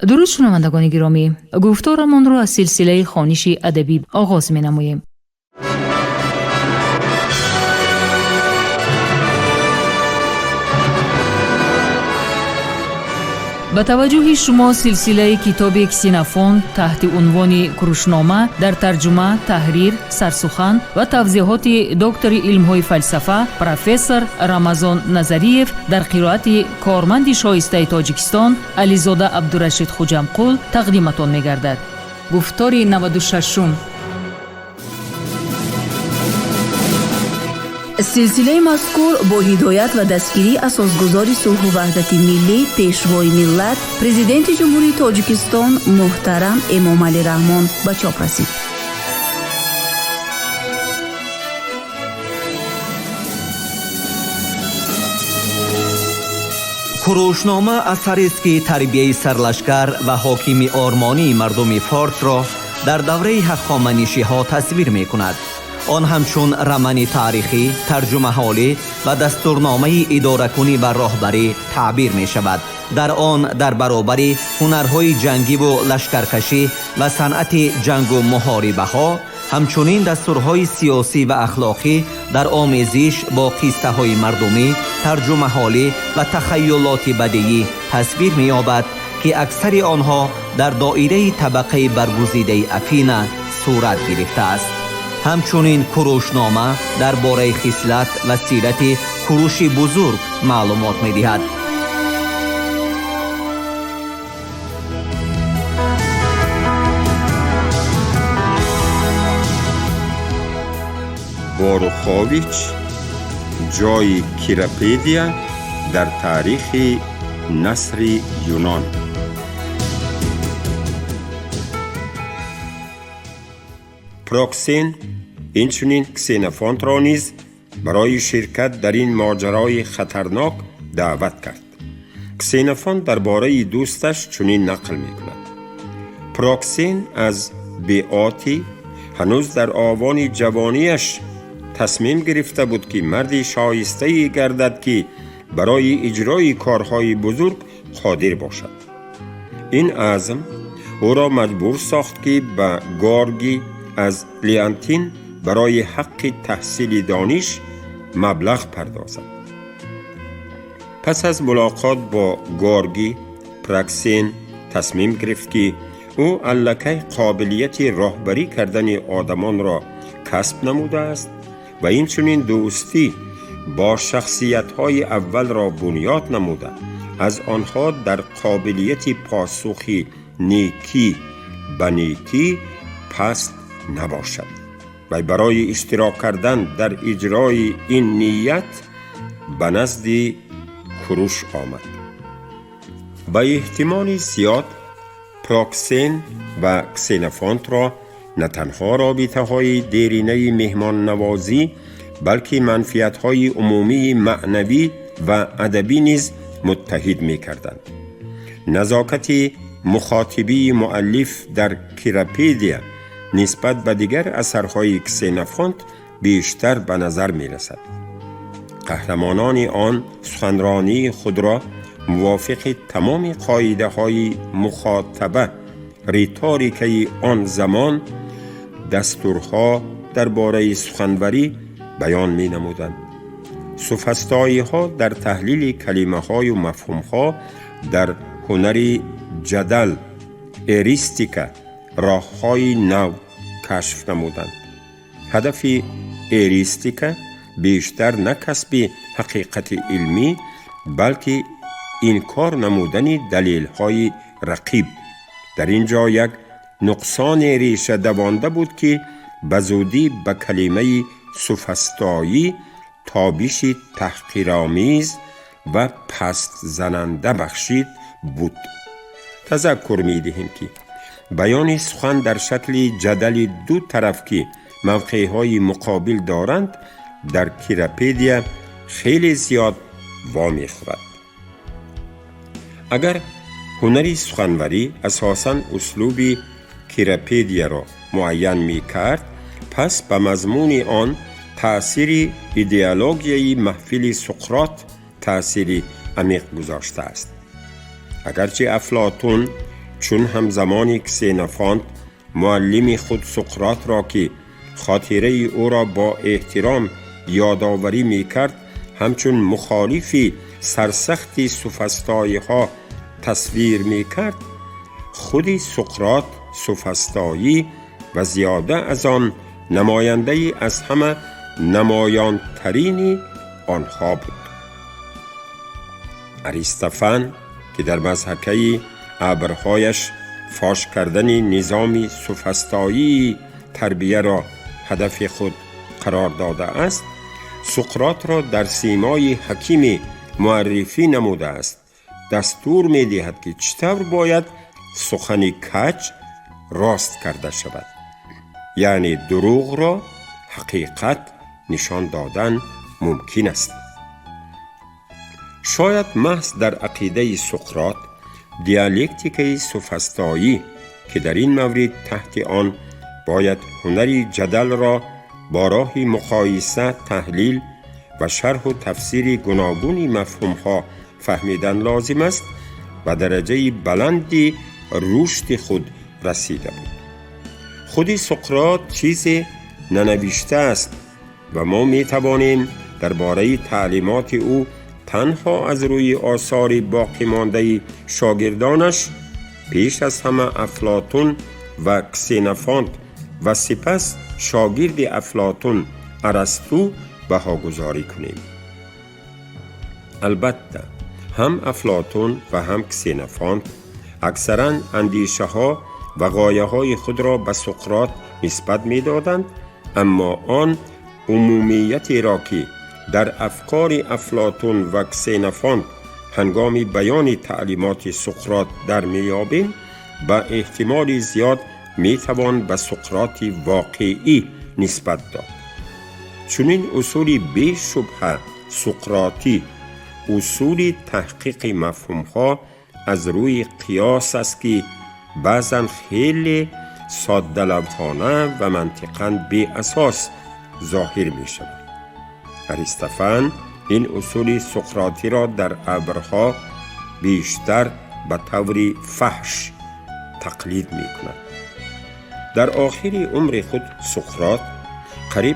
درود شنوندگان گرامی، گفتارمان را از سلسله خوانش ادبی آغاز می‌نماییم. با توجه شما سلسله کتاب کسینوفونت تحت عنوان کروشنامه در ترجمه، تحریر، سرسخن و توضیحات دکتر علم‌های فلسفه پروفسور رمضان نظریف در قرائت کارمند شایسته تاجیکستان علیزاده عبدالرشید خوجمقل تقدیمتان می‌گردد. گفتار 96. سلسله مذکور با هدایت و دستگیری اساسگزار صلح و وحدت ملی پیشوای ملت پرزیدنت جمهوری تاجیکستان محترم امامعلی رحمان به چاپ رسید. کروشنامه اثری است که تربیه سرلشکر و حاکمی آرمانی مردم فارس را در دوره هخامنشی ها تصویر می کند. آن همچون رمانی تاریخی، ترجمه حالی و دستورنامه اداره کنی و راهبری تعبیر می شود. در آن در برابر هنرهای جنگی و لشکرکشی و صنعت جنگ و محاربه ها، همچنین دستورهای سیاسی و اخلاقی در آمیزش با قصه های مردمی، ترجمه حالی و تخیلات بدیعی تصویر می یابد که اکثر آنها در دایره طبقه برگزیده افینه صورت گرفته است. همچنین کروشنامه درباره خصلت و سیرت کوروش بزرگ معلومات می‌دهد. باروخوویچ، جای کیراپیدیا در تاریخ نصر یونان. پروکسین اینچنین کسینوفونت را نیز برای شرکت در این ماجرای خطرناک دعوت کرد. کسینوفونت درباره دوستش چنین نقل می کند: پروکسین از بیعاتی هنوز در آوان جوانیش تصمیم گرفته بود که مردی شایسته گردد که برای اجرای کارهای بزرگ قادر باشد. این عزم او را مجبور ساخت که به گارگی از لیانتین برای حق تحصیل دانش مبلغ پردازد. پس از ملاقات با گارگی، پروکسین تصمیم گرفت که او الکی قابلیت راهبری کردن آدمان را کسب نموده است و اینچنین دوستی با شخصیت‌های اول را بنیاد نموده از آنها در قابلیت پاسخی نیکی به نیکی پست نباشد و برای اشتراک کردن در اجرای این نیت به نزد کروش آمد. با احتمال زیاد پروکسین و کسینوفونت را نه تنها رابطه های دیرینه مهمان نوازی بلکه منفعت های عمومی معنوی و ادبی نیز متحد می کردند. نزاکت مخاطبی مؤلف در کیراپیدیا نسبت به دیگر اثرهای کسینوفونت بیشتر به نظر می رسد. قهرمانان آن سخنرانی خود را موافق تمام قاعده های مخاطبه ریتوریکی آن زمان دستورها درباره سخنوری بیان می نمودند. سوفسطایی ها در تحلیل کلمه های و مفهوم ها در هنر جدل اریستیکا راه های نو کشف نمودند. هدف اریستیکا بیشتر نه کسب حقیقت علمی بلکه انکار نمودن دلیل های رقیب. در اینجا یک نقصان ریشه دوانده بود که به زودی به کلمه سوفسطایی تابش تحقیرآمیز و پست زننده بخشید بود. تذکر می دهیم که بیان سخن در شکل جدل دو طرف که موقعهای مقابل دارند در کیراپیدیا خیلی زیاد وامی خورد. اگر هنری سخنوری اساساً اسلوب کیراپیدیا را معین می کرد، پس به مضمون آن تأثیر ایدئولوژی محفل سقراط تأثیر عمیق گذاشته است. اگرچه افلاطون چون همزمانی کسینوفانت معلم خود سقراط را که خاطره او را با احترام یادآوری می کرد همچون مخالفی سرسختی سوفسطایی ها تصویر می کرد، خودی سقراط سوفسطایی و زیاده از آن نماینده از همه نمایانترینی آنها بود. اریستوفان که در مضحکه ابرهایش فاش کردن نظام سوفسطایی تربیه را هدف خود قرار داده است، سقراط را در سیمای حکیم معرفی نموده است. دستور می دهد که چطور باید سخن کج راست کرده شود، یعنی دروغ را حقیقت نشان دادن ممکن است. شاید محض در عقیده سقراط دیالکتیک سوفسطایی که در این مورد تحت آن باید هنری جدل را با راه مقایسه، تحلیل و شرح و تفسیر گوناگون مفهوم‌ها فهمیدن لازم است و درجه بلندی رشد خود رسیده بود. خودی سقراط چیزی ننوشته است و ما می توانیم درباره تعلیمات او تنها از روی آثار باقی مانده شاگردانش پیش از همه افلاطون و کسینوفانت و سپس شاگرد افلاطون ارسطو بهاگذاری کنیم. البته هم افلاطون و هم کسینوفانت اکثراً اندیشه ها و غایه های خود را به سقراط نسبت می دادند، اما آن عمومیتی را که در افکار افلاطون و کسینوفانت هنگام بیان تعلیمات سقراط در میابیم به احتمال زیاد می توان به سقراط واقعی نسبت داد. چنین اصولی بی شبهه سقراطی اصول تحقیق مفهوم‌ها از روی قیاس است که بعضاً خیلی ساده‌لوحانه و منطقاً بی اساس ظاهر می شود. اریستوفان این اصول سقراطی را در ابرها بیشتر به طور فحش تقلید می کند. در آخر عمر خود سقراط قریب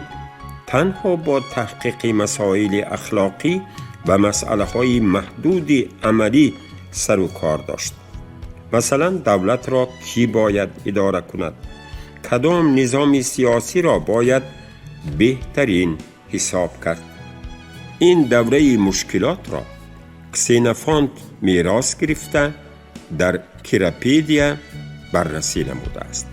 تنها با تحقیق مسائل اخلاقی و مسئله های محدود عملی سر و کار داشت. مثلا دولت را کی باید اداره کند؟ کدام نظام سیاسی را باید بهترین حساب کرد؟ این دوره مشکلات را کسینوفانت میراث گرفته در کیراپیدیا بررسی نموده است.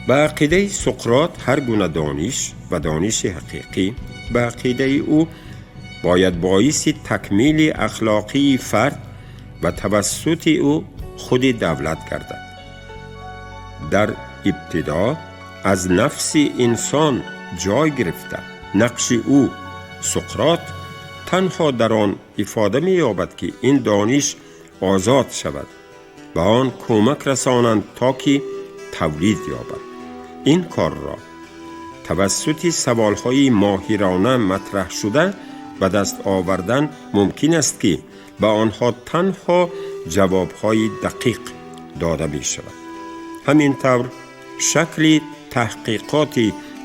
به عقیده سقراط هر گونه دانش و دانش حقیقی به عقیده او باید باعث تکمیل اخلاقی فرد و توسط او خود دولت گردد. در ابتدا از نفس انسان جای گرفته نقش او سقراط تنها در آن افاده می یابد که این دانش آزاد شود و آن کمک رسانند تا که تولید یابد. این کار را توسط سوالهای ماهرانه مطرح شده و دست آوردن ممکن است که به آنها تنها جوابهای دقیق داده می شود. همینطور شکل تحقیقات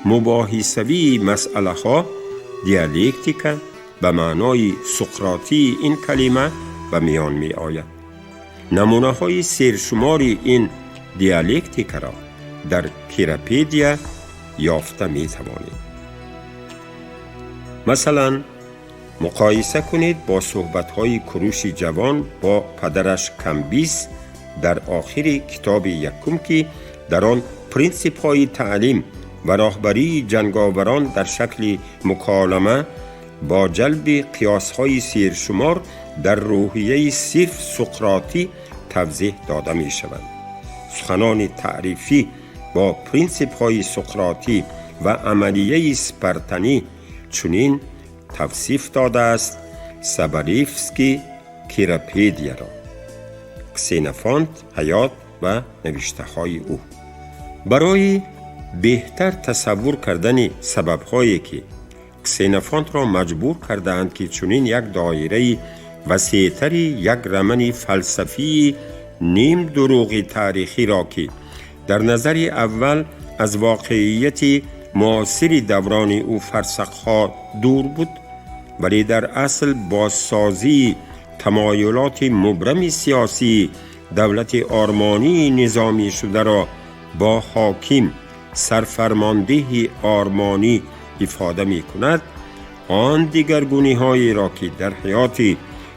مباحثوی مسئله ها دیالکتیک به معنای سقراطی این کلمه به میان می آید. نمونه های سرشمار این دیالکتیک را در کیراپیدیا یافته می توانید. مثلا مقایسه کنید با صحبت‌های کروش جوان با پدرش کمبیس در آخر کتاب یکم که در آن پرینسیپ‌های تعلیم و راهبری جنگاوران در شکل مکالمه با جلب قیاس‌های سیرشمار در روحیه صرف سقراطی توضیح داده می شوند. سخنان تعریفی با پرینسیپ‌های سقراطی و عملیه اسپارتانی چنین توصیف داده است سابالیفسکی کیراپیدیا را. کسینوفونت حیات و نوشته های او. برای بهتر تصور کردن سبب هایی که کسینوفونت را مجبور کردند که چنین یک دایره وسیع‌تر یک رمن فلسفی نیم دروغی تاریخی را که در نظر اول از واقعیت معاصر دوران او فرسخ‌ها دور بود، ولی در اصل بازسازی تمایلات مبرم سیاسی دولت آرمانی نظامی شده را با حاکم سرفرمانده آرمانی افاده می کند، آن دیگرگونی هایی را که در حیات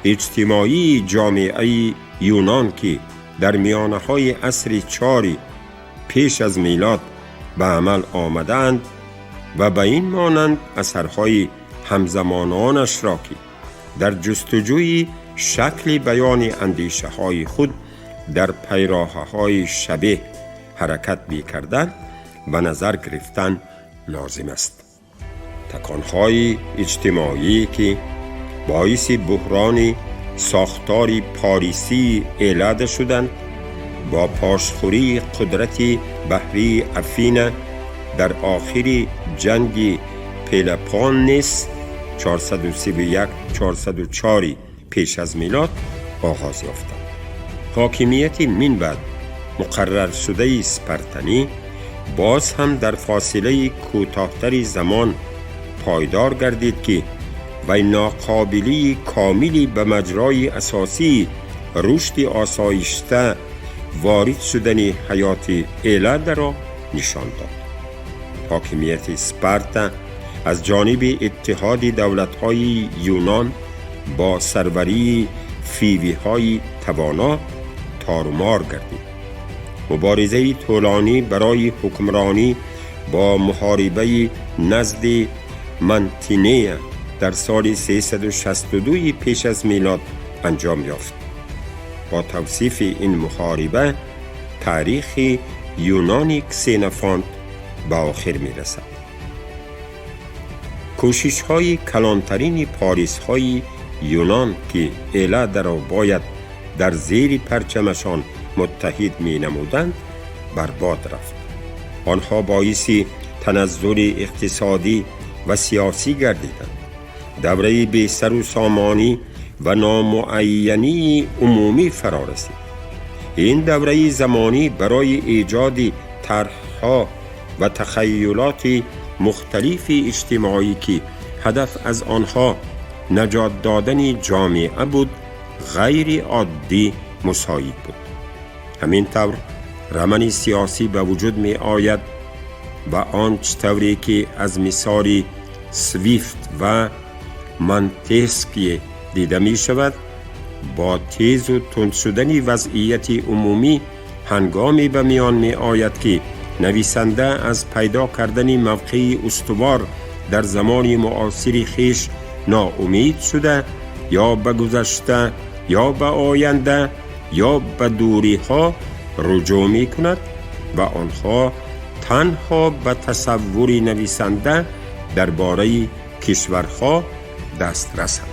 اجتماعی جامعه یونان که در میانه های عصر 4 پیش از میلاد به عمل آمدند و به این مانند اثرهای همزمانانش را که در جستجوی شکل بیان اندیشه های خود در پیراه های شبه حرکت می کردند به نظر گرفتن لازم است. تکانهای اجتماعی که باعث بحران ساختار پاریسی اعلاد شدند با پاشخوری قدرت بحری افین در آخر جنگ پلپونس 431-404 پیش از میلاد آغاز یافتند. حاکمیت من بعد مقرر شده اسپارتانی باز هم در فاصله کوتاه‌تر زمان پایدار گردید که وی ناقابلی کاملی به مجرای اساسی رشد آسایشته وارد شدن حیات ایلاد را نشان داد. حاکمیت اسپارتا از جانب اتحاد دولت‌های یونان با سروری فیوی‌های توانا تارومار گردید. مبارزه طولانی برای حکمرانی با محاربه نزد منتینه در سال 362 پیش از میلاد انجام یافت. با توصیف این محاربه تاریخ یونانی کسینوفونت به آخر می رسد. کوشش های کلانترین پاریس های یونان که ایلاد را باید در زیر پرچمشان متحد می نمودند برباد رفت. آنها باعث تنزل اقتصادی و سیاسی گردیدند. دوره بی سر و سامانی و نامعینی عمومی فرا رسید. این دوره زمانی برای ایجاد طرح‌ها و تخیلات مختلف اجتماعی که هدف از آنها نجات دادن جامعه بود غیر عادی مساعد بود. همین طور رمن سیاسی به وجود می آید و آن چطوری که از مثال سویفت و مانتسکی دیده می شود با تیز و تند شدن وضعیت عمومی هنگامی به میان می آید که نویسنده از پیدا کردن موقعی استوار در زمان معاصر خیش ناامید شده یا به گذشته یا به آینده یا به دوری ها رجوع می کند و آنها تنها به تصور نویسنده درباره کشورها دست رسند.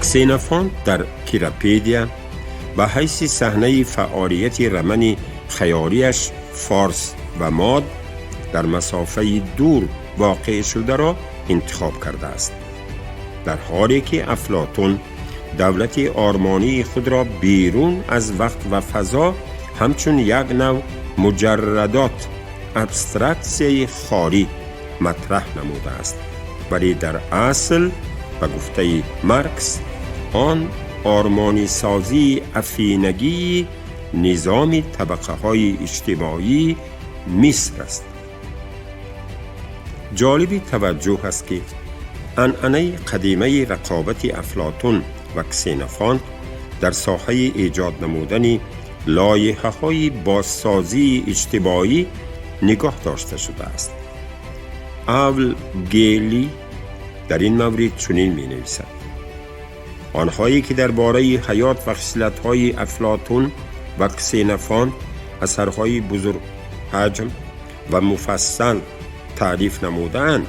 کسینوفونت در کیراپیدیا به حیث صحنه فعالیت رمن خیالیش فارس و ماد در مسافه دور واقع شده را انتخاب کرده است، در حالی که افلاطون دولت آرمانی خود را بیرون از وقت و فضا همچون یک نوع مجردات ابسترکسی خالی مطرح نموده است، ولی در اصل به گفته مارکس آن آرمانی سازی افینگی نظام طبقه های اجتماعی مصر است. جالب توجه است که عنعنه قدیمه رقابت افلاطون و کسینوفونت در ساحه ایجاد نمودن لایحه های بازسازی اجتماعی نگاه داشته شده است. اول گیلی در این مورد چنین می نویسد: آنهایی که درباره حیات و خصلت‌های افلاطون و کسینفان اثرهای بزرگ حجم و مفصل تعریف نمودند،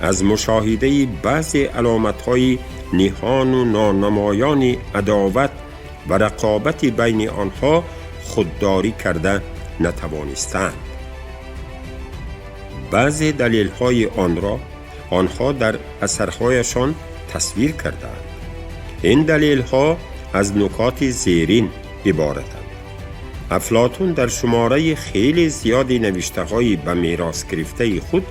از مشاهده بعضی علامت‌های نهان و نانمایان عداوت و رقابت بین آنها خودداری کرده نتوانستند. بعضی دلیل‌های آن را آنها در اثرهایشان تصویر کردند. این دلیل‌ها از نکات زیرین عبارتند. افلاطون در شماره خیلی زیادی نوشته‌های به میراث گرفته خود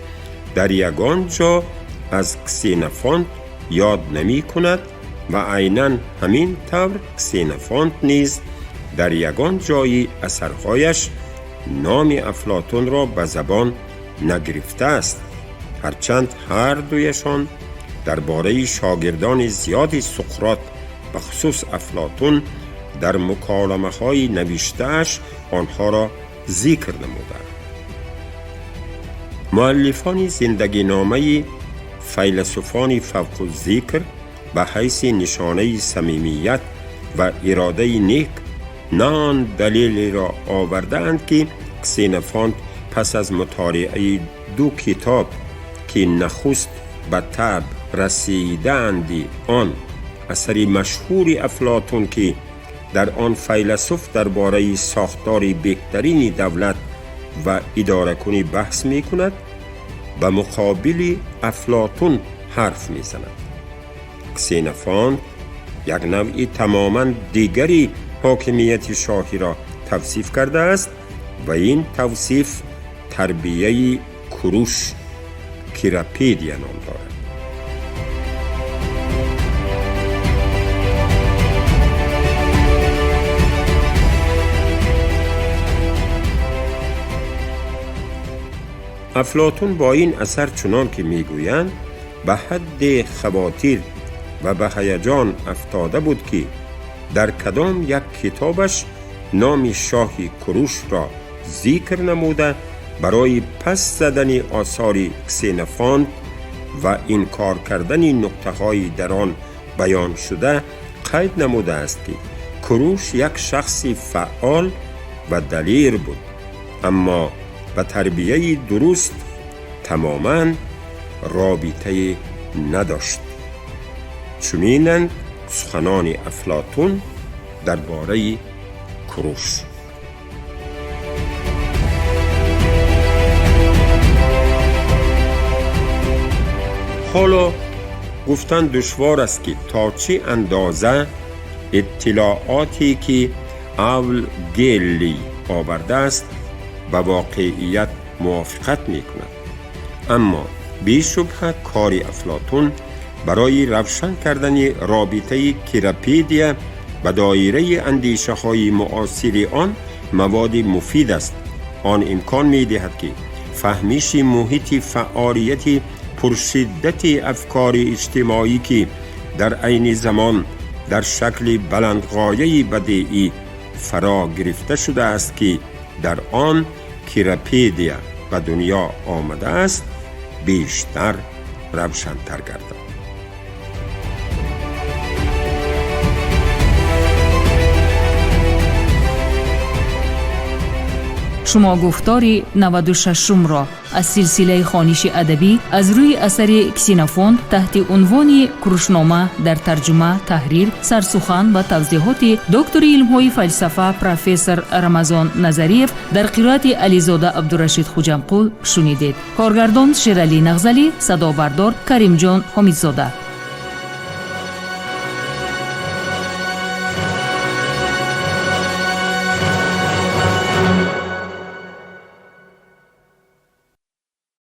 در یگان جا از کسینفانت یاد نمی کند و عیناً همین طور کسینفانت نیز در یگان جایی اثرهایش نام افلاطون را به زبان نگرفته است، هرچند هر دویشان درباره شاگردان زیادی سقراط به خصوص افلاطون در مکالمه های نوشته‌اش آنها را ذکر نمودند. مؤلفان زندگی نامه فیلسوفان فوق الذکر به حیث نشانه صمیمیت و اراده نیک نه دلیلی را آوردند که کسینفانت پس از مطالعه 2 کتاب که نخست به طب رسیدند آن اثری مشهور افلاطون که در آن فیلسوف درباره ساختار بهترین دولت و اداره کنی بحث می کند، به مقابل افلاطون حرف می زند. کسینفانت یک نوع تماما دیگری حاکمیت شاهی را توصیف کرده است و این توصیف تربیه کروش کیراپیدیا نام دارد. افلاطون با این اثر چنان که میگویند به حد خواطر و به هیجان افتاده بود که در کدام یک کتابش نام شاه کروش را ذکر نموده برای پس زدن آثار کسینفانت و انکار کردن نکته‌های در آن بیان شده قید نموده است که کروش یک شخص فعال و دلیر بود، اما به تربیه درست تماماً رابطه نداشت. چنینند سخنان افلاطون درباره کروش. حالا گفتن دشوار است که تا چه اندازه اطلاعاتی که اول گلی آورده است با واقعیت موافقت می کند، اما بی شبهه کار افلاطون برای روشن کردن رابطه کیراپیدیا و دایره اندیشه های معاصر آن مواد مفید است. آن امکان می دهد که فهمیش محیط فعالیت پرشدت افکار اجتماعی که در عین زمان در شکل بلندغایه بدیعی فرا گرفته شده است که در آن کیراپیدیا به دنیا آمده است بیشتر روشن‌تر گردد. شما گفتار 96 را از سلسله خوانش ادبی از روی اثر کسینفانت تحت عنوان کروشنامه در ترجمه، تحریر، سرسخن و توضیحات دکتر علم‌های فلسفه پروفسور رمضان نظریف در قرائت علیزاده عبدالرشید خوجمقول شنیدید. کارگردان شیرالی نغزلی، صدا بردار کریم جان حمیدزاده.